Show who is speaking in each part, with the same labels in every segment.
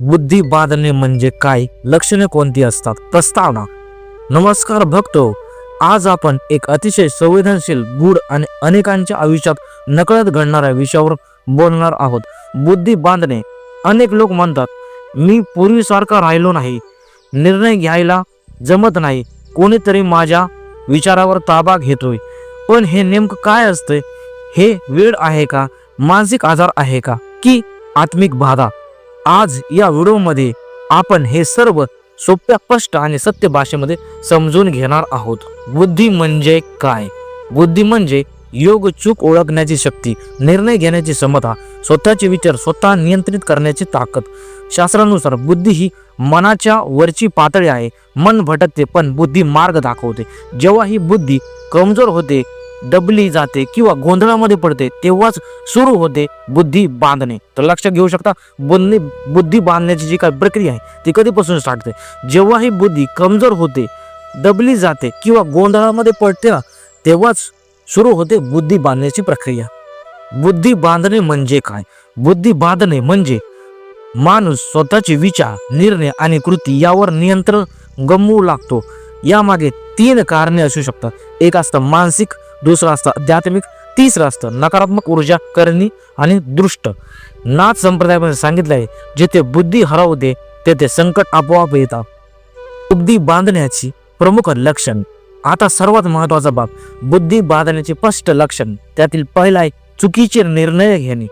Speaker 1: बुद्धी बांधणे म्हणजे काय, लक्षणे कोणती असतात, प्रस्तावना. नमस्कार भक्तो, आज आपण एक अतिशय संवेदनशील, गूढ आणि अनेकांच्या आयुष्यात नकळत घडणाऱ्या विषयावर बोलणार आहोत. बुद्धी बांधणे. अनेक लोक म्हणतात मी पूर्वीसारखा राहिलो नाही, निर्णय घ्यायला जमत नाही, कोणीतरी माझ्या विचारावर ताबा घेतोय. पण हे नेमकं काय असतंय? हे वेळ आहे का, मानसिक आजार आहे का, की आत्मिक बाधा? आज या व्हिडिओमध्ये आपण हे सर्व सोप्या, स्पष्ट आणि सत्य भाषेमध्ये समजून घेणार आहोत. बुद्धी म्हणजे काय? बुद्धी म्हणजे योग चूक ओळखण्याची शक्ती, निर्णय घेण्याची क्षमता, स्वतःचे विचार स्वतः नियंत्रित करण्याची ताकद. शास्त्रानुसार बुद्धी ही मनाच्या वरची पातळी आहे. मन भटकते पण बुद्धी मार्ग दाखवते. जेव्हा ही बुद्धी कमजोर होते, दबली जाते किंवा गोंधळामध्ये पडते, तेव्हाच सुरू होते बुद्धी बांधणे. तर लक्षात घेऊ शकता, बुद्धी बांधण्याची जी काही प्रक्रिया आहे ती कधीपासून स्टार्ट होते? जेव्हा ही बुद्धी कमजोर होते, दबली जाते किंवा गोंधळामध्ये पडते ना, तेव्हाच सुरू होते बुद्धी बांधण्याची प्रक्रिया. बुद्धी बांधणे म्हणजे काय? बुद्धी बांधणे म्हणजे माणूस स्वतःचे विचार, निर्णय आणि कृती यावर नियंत्रण गमावू लागतो. यामागे 3 कारणे असू शकतात. एक असतं मानसिक, दुसरं असतं आध्यात्मिक, तिसरं असतं नकारात्मक ऊर्जा, करणी आणि दृष्ट. नाथ संप्रदायामध्ये सांगितलं आहे, जिथे बुद्धी हरवते तेथे संकट आपोआप येतात. बुद्धी बांधण्याची प्रमुख लक्षण. आता सर्वात महत्वाचा बाब, बुद्धी बांधण्याचे स्पष्ट लक्षण. त्यातील पहिला आहे चुकीचे निर्णय घेणे,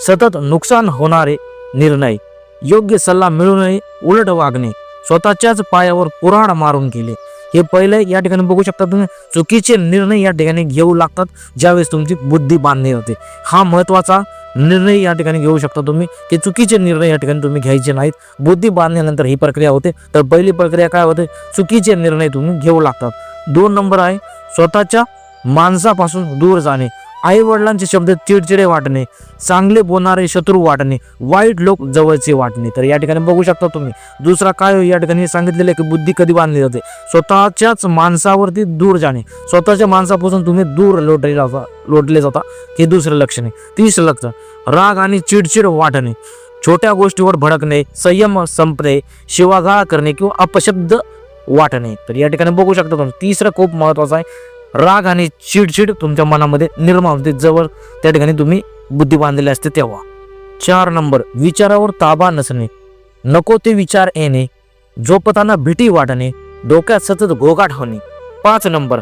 Speaker 1: सतत नुकसान होणारे निर्णय, योग्य सल्ला मिळू नये, उलट वागणे, स्वतःच्याच पायावर कुऱ्हाड मारून गेले. हे पहिले या ठिकाणी बघू शकता तुम्ही, चुकीचे निर्णय या ठिकाणी घेऊ लागतात ज्यावेळेस तुमची बुद्धी बांधणी होते. हा महत्वाचा निर्णय या ठिकाणी घेऊ शकता तुम्ही, की चुकीचे निर्णय या ठिकाणी तुम्ही घ्यायचे नाहीत. बुद्धी बांधल्यानंतर ही प्रक्रिया होते. तर पहिली प्रक्रिया काय होते? चुकीचे निर्णय तुम्ही घेऊ लागतात. 2 नंबर आहे स्वतःच्या माणसापासून दूर जाणे, आई वडिलांचे शब्द चिडचिडे वाटणे, चांगले बोलणारे शत्रू वाटणे, वाईट लोक जवळचे वाटणे. तर या ठिकाणी बघू शकता तुम्ही, दुसरा काय या ठिकाणी सांगितलेलं आहे की बुद्धी कधी बांधली जाते? स्वतःच्याच माणसावरती दूर जाणे, स्वतःच्या माणसापासून तुम्ही दूर लोटले जाता. हे दुसरं लक्षण आहे. तिसरं लक्षण, राग आणि चिडचिड वाटणे, छोट्या गोष्टीवर भडकणे, संयम संपणे, शिवागाळ करणे किंवा अपशब्द वाटणे. तर या ठिकाणी बघू शकता तुम्ही, तिसरं खूप महत्वाचं आहे, राग आणि चिडचिड तुमच्या मनामध्ये निर्माण होते जवळ त्या ठिकाणी तुम्ही बुद्धी बांधलेली असते तेव्हा. 4 नंबर, विचारावर ताबा नसणे, नको ते विचार येणे, झोपताना भीती वाटणे, डोक्यात सतत गोगाट होणे. 5 नंबर,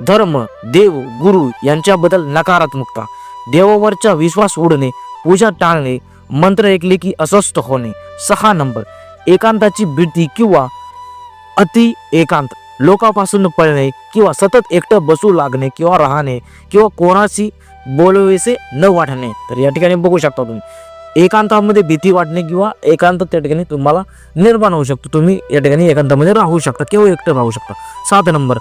Speaker 1: धर्म, देव, गुरु यांच्याबद्दल नकारात्मकता, देवावरचा विश्वास उडणे, पूजा टाळणे, मंत्र ऐकले की अस्वस्थ होणे. 6 नंबर, एकांताची भीती किंवा अति एकांत, लोकांपासून पळणे किंवा सतत एकटं बसू लागणे किंवा राहणे किंवा कोणाशी बोलवेसे न वाटणे. तर या ठिकाणी बघू शकता तुम्ही, एकांतामध्ये भीती वाटणे किंवा एकांत त्या ठिकाणी तुम्हाला निर्माण होऊ शकतो. तुम्ही या ठिकाणी एकांतामध्ये राहू शकता किंवा एकटं राहू शकता. 7 नंबर,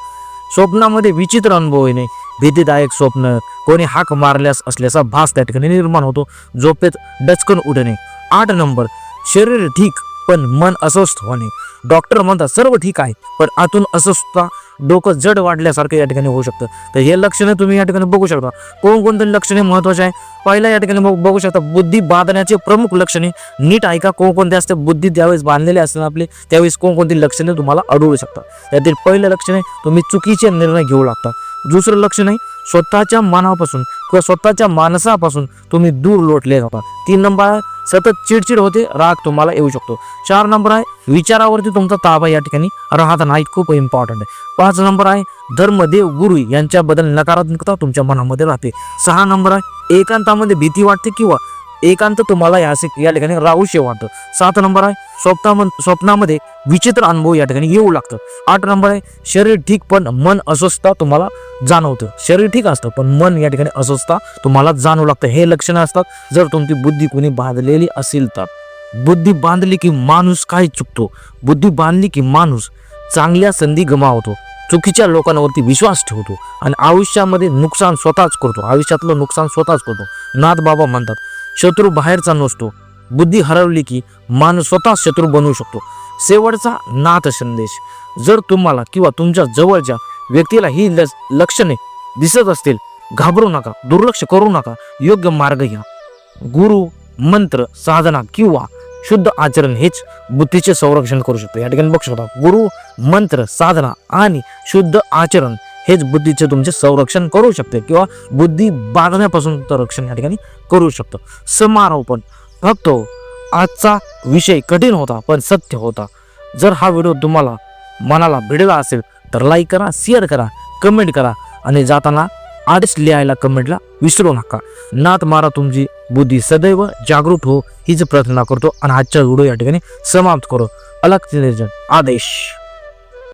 Speaker 1: स्वप्नामध्ये विचित्र अनुभव येणे, भीतीदायक स्वप्न, कोणी हाक मारल्यास असल्याचा भास त्या ठिकाणी निर्माण होतो, झोपेत डचकन उठणे. 8 नंबर, शरीर ठीक पण मन अस्वस्थ होणे, डॉक्टर म्हणतात सर्व ठीक आहे पण आतून अस्वस्थता, डोकं जड वाढल्यासारखं या ठिकाणी होऊ शकतं. तर हे लक्षणे तुम्ही या ठिकाणी बघू शकता. कोणकोणते लक्षणे महत्वाचे आहे? पहिला या ठिकाणी बघू शकता, बुद्धी बांधण्याचे प्रमुख लक्षणे. नीट ऐका, कोणकोणते असते बुद्धी ज्यावेळेस बांधलेले असते आपले त्यावेळेस कोणकोणती लक्षणे तुम्हाला आढळू शकतात. त्यातील पहिलं लक्षण आहे तुम्ही चुकीचे निर्णय घेऊ लागता. दुसरं लक्षण आहे स्वतःच्या मनापासून किंवा स्वतःच्या माणसापासून तुम्ही दूर लोटले जाता. 3 नंबर आहे सतत चिडचिड होते, राग तुम्हाला येऊ शकतो. 4 नंबर आहे विचारावरती तुमचा ताबा या ठिकाणी राहत नाही, खूप इम्पॉर्टंट आहे. 5 नंबर आहे धर्म, देव, गुरु यांच्याबद्दल नकारात्मकता तुमच्या मनामध्ये राहते. 6 नंबर आहे एकांतामध्ये भीती वाटते किंवा एकांत तुम्हाला या ठिकाणी राहूशे वाटतं. 7 नंबर आहे स्वप्नामध्ये विचित्र अनुभव या ठिकाणी येऊ लागतं. 8 नंबर आहे शरीर ठीक पण मन अस्वस्थता तुम्हाला जाणवतं. शरीर ठीक असतं पण मन या ठिकाणी अस्वस्थता तुम्हाला जाणवू लागतं. हे लक्षणं असतात जर तुमची बुद्धी कोणी बांधलेली असेल तर. बुद्धी बांधली की माणूस काय चुकतो? बुद्धी बांधली की माणूस चांगल्या संधी गमावतो, चुकीच्या लोकांवरती विश्वास ठेवतो आणि आयुष्यामध्ये नुकसान स्वतःच करतो. आयुष्यातलं नुकसान स्वतःच करतो. नाथ बाबा म्हणतात शत्रू बाहेरचा नसतो, बुद्धी हरवली की माणूस स्वतः शत्रू बनवू शकतो. शेवटचा नाथ संदेश, जर तुम्हाला किंवा तुमच्या जवळच्या व्यक्तीला ही लक्षणे दिसत असतील, घाबरू नका, दुर्लक्ष करू नका, योग्य मार्ग घ्या. गुरु, मंत्र, साधना किंवा शुद्ध आचरण हेच बुद्धीचे संरक्षण करू शकते. या ठिकाणी बघू शकता, गुरु, मंत्र, साधना आणि शुद्ध आचरण हेच बुद्धीचे तुमचे संरक्षण करू शकते किंवा बुद्धी बांधण्यापासून रक्षण या ठिकाणी करू शकतो. समारोपण. भक्तो, आजचा विषय कठीण होता पण सत्य होता. जर हा व्हिडिओ तुम्हाला मनाला भिडला असेल तर लाईक करा, शेअर करा, कमेंट करा आणि जाताना आदेश लिहायला कमेंटला विसरू नका. नाथ मारा तुमची बुद्धी सदैव जागृत हो हीच प्रार्थना करतो आणि आजचा व्हिडिओ या ठिकाणी समाप्त करो. अलग नियोजन आदेश.